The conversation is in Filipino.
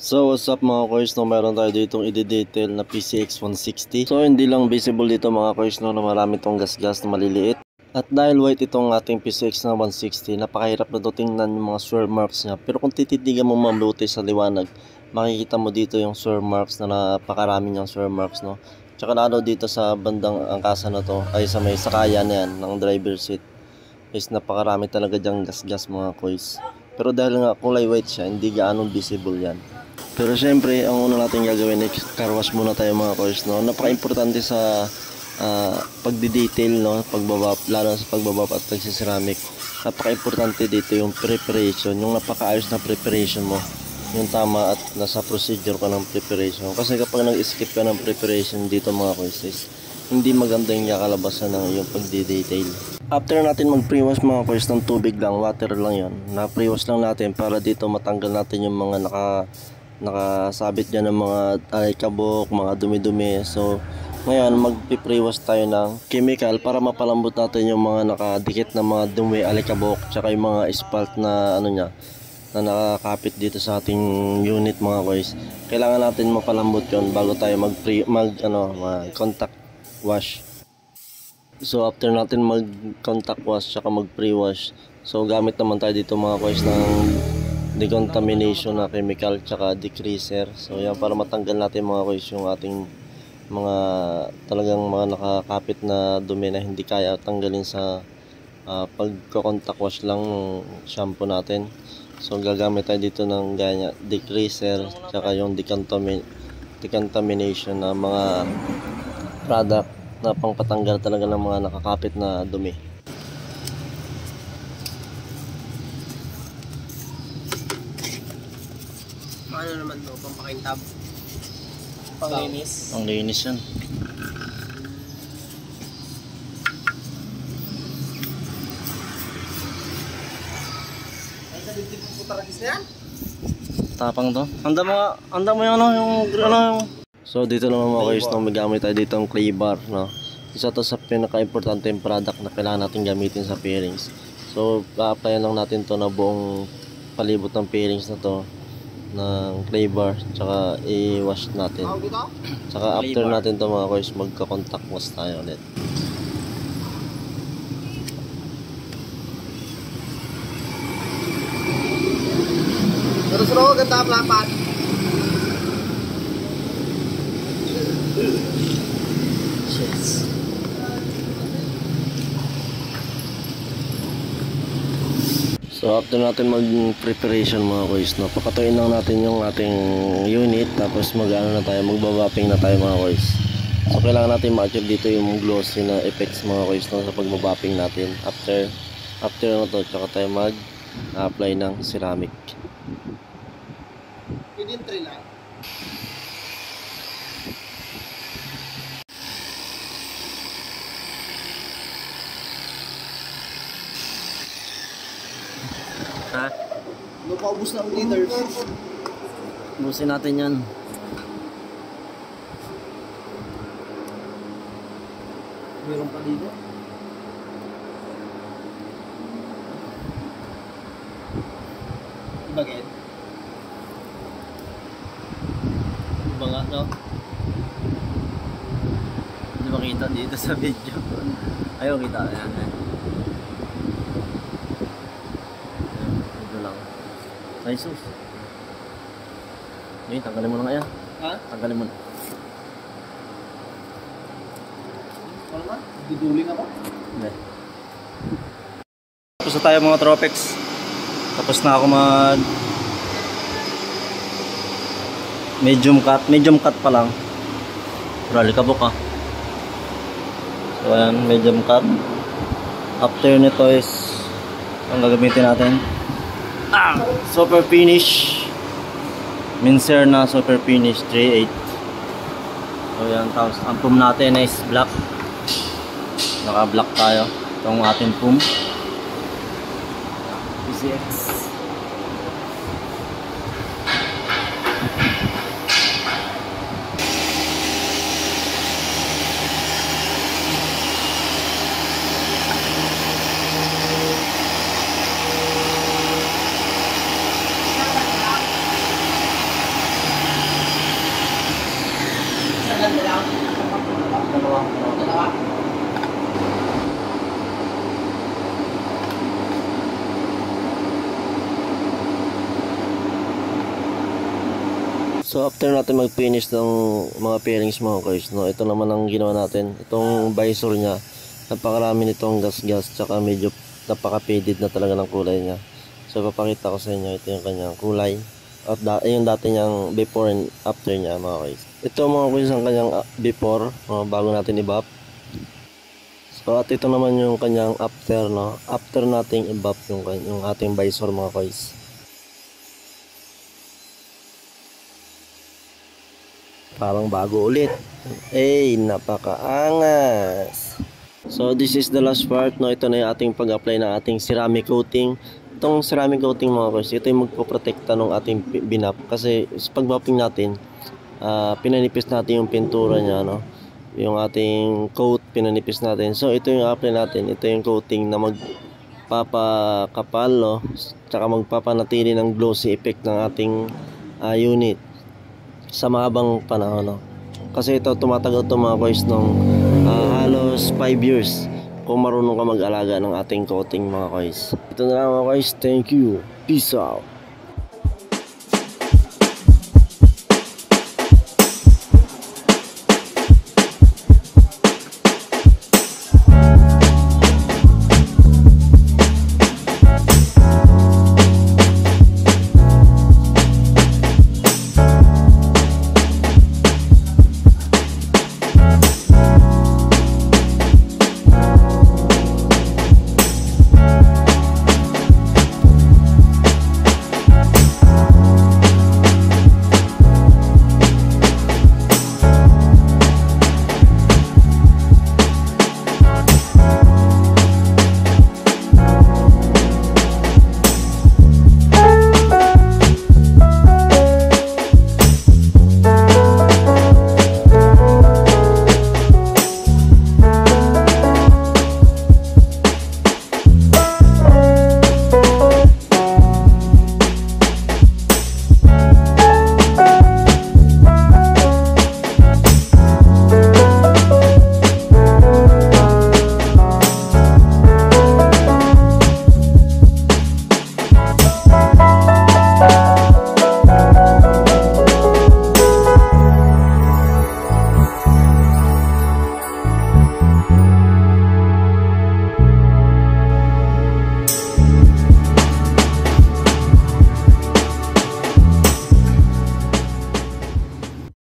So what's up mga koys, no, meron tayo ditong i-detail na PCX 160. So hindi lang visible dito mga koys, no, na marami tong gas-gas na maliliit. At dahil white itong ating PCX na 160, napakahirap na to tingnan yung mga swirl marks niya. Pero kung tititigan mo mabuti sa liwanag, makikita mo dito yung swirl marks na napakarami niyang swirl marks, no. Tsaka lalo dito sa bandang angkasa na to, ay sa may sakaya na yan ng driver seat, is napakarami talaga dyang gas-gas mga koys. Pero dahil nga kulay white siya, hindi gaano visible yan. Pero syempre, ang una natin gagawin ay car wash muna tayo mga koys, no. Napaka-importante sa pagdi-detail, no, lalo sa pagbabab at pagsiceramic. Napaka-importante dito yung preparation, yung napakaayos na preparation mo, yung tama at nasa procedure ka ng preparation. Kasi kapag nag-skip ka ng preparation dito mga koys, hindi maganda yung kalabasan ng yung pagdi-detail. After natin mag-pre-wash mga koys ng tubig lang, water lang yon, na pre-wash lang natin para dito matanggal natin yung mga nakasabit dyan ng mga alikabok, mga dumi-dumi. So ngayon mag-pre-wash tayo ng chemical para mapalambot natin yung mga nakadikit na mga dumi, alikabok, tsaka yung mga spalt na ano nya, na nakakapit dito sa ating unit mga koys. Kailangan natin mapalambot yon bago tayo mag-contact wash. So after natin mag-contact wash tsaka mag-pre-wash, so gamit naman tayo dito mga koys ng decontamination na chemical tsaka degreaser. So yan, para matanggal natin mga koys yung ating mga talagang mga nakakapit na dumi na hindi kaya tanggalin sa pagko-contact wash lang ng shampoo natin. So gagamit tayo dito ng ganyan degreaser tsaka yung decontamination na mga product na pangpatanggal talaga ng mga nakakapit na dumi. Ano naman to? Pampakintab? Panglinis? Panglinis yan. Ay, nabibig po taragis na yan? Tapang to. Handa mo yung So dito naman mga koys, no, magamit tayo dito ang clay bar, no. Isa to sa pinaka-importante yung product na kailangan natin gamitin sa fairings. So pa-apply lang natin to na buong palibot ng fairings na to ng clay bar, tsaka i-wash natin. Tsaka after natin to mga koys, magka-contact wash tayo ulit. Terus ganda pelapan. Yes. So after natin mag-preparation mga koys, no, pakatuin lang natin yung ating unit, tapos magbabapping na tayo mga koys. So kailangan natin ma-achieve dito yung glossy na effects mga koys, no, sa pagbabapping natin. After na to, tsaka tayo mag-apply ng ceramic. Pwede yung tray lang. Ha? Ano pa ubus ng leaders? Busin natin yan. Meron pa dito. Bagay. Diba nga, no? Hindi makita dito sa video. Ayaw kita. Ayan. Ito lang. Ay sus. Okay, tanggalin mo na nga yan. Ha? Tanggalin mo na. Ano ba? Diduling ako? Hindi. Tapos na tayo mga tropex. Tapos na ako mag medium cut pa lang. Pero alikabok ha. So ayan, medium cut. After nito is ang gagamitin natin, super finish, Mincer na super finish 3/8. So yan, tapos ang foam natin is black. Naka black tayo. Itong ating foam PCX. So after natin mag-finish ng mga pairings mga guys, no, ito naman ang ginawa natin. Itong visor niya, napakarami nitong gas-gas, tsaka medyo napaka-faded na talaga ng kulay niya. So papakita ko sa inyo, ito yung kanyang kulay. At yung dati niyang before and after niya mga guys. Ito mga guys ang kanyang before, bago natin i-buff. So at ito naman yung kanyang after, no. After nating i-buff yung ating visor mga guys. Parang bago ulit. Napakaangas. So this is the last part, no. Ito na yung ating pag-apply ng ating ceramic coating. Itong ceramic coating mga guys, ito yung magpoprotekta ng ating binap. Kasi sa pag-buffing natin, pinanipis natin yung pintura niya, no. Yung ating coat, pinanipis natin. So ito yung apply natin. Ito yung coating na magpapakapal, no. Tsaka magpapanatili ng glossy effect ng ating unit sa mahabang panahon, no? Kasi ito tumatagal to mga guys ng halos 5 years kung marunong ka mag-alaga ng ating coating mga guys. Ito na lang mga guys, thank you, peace out.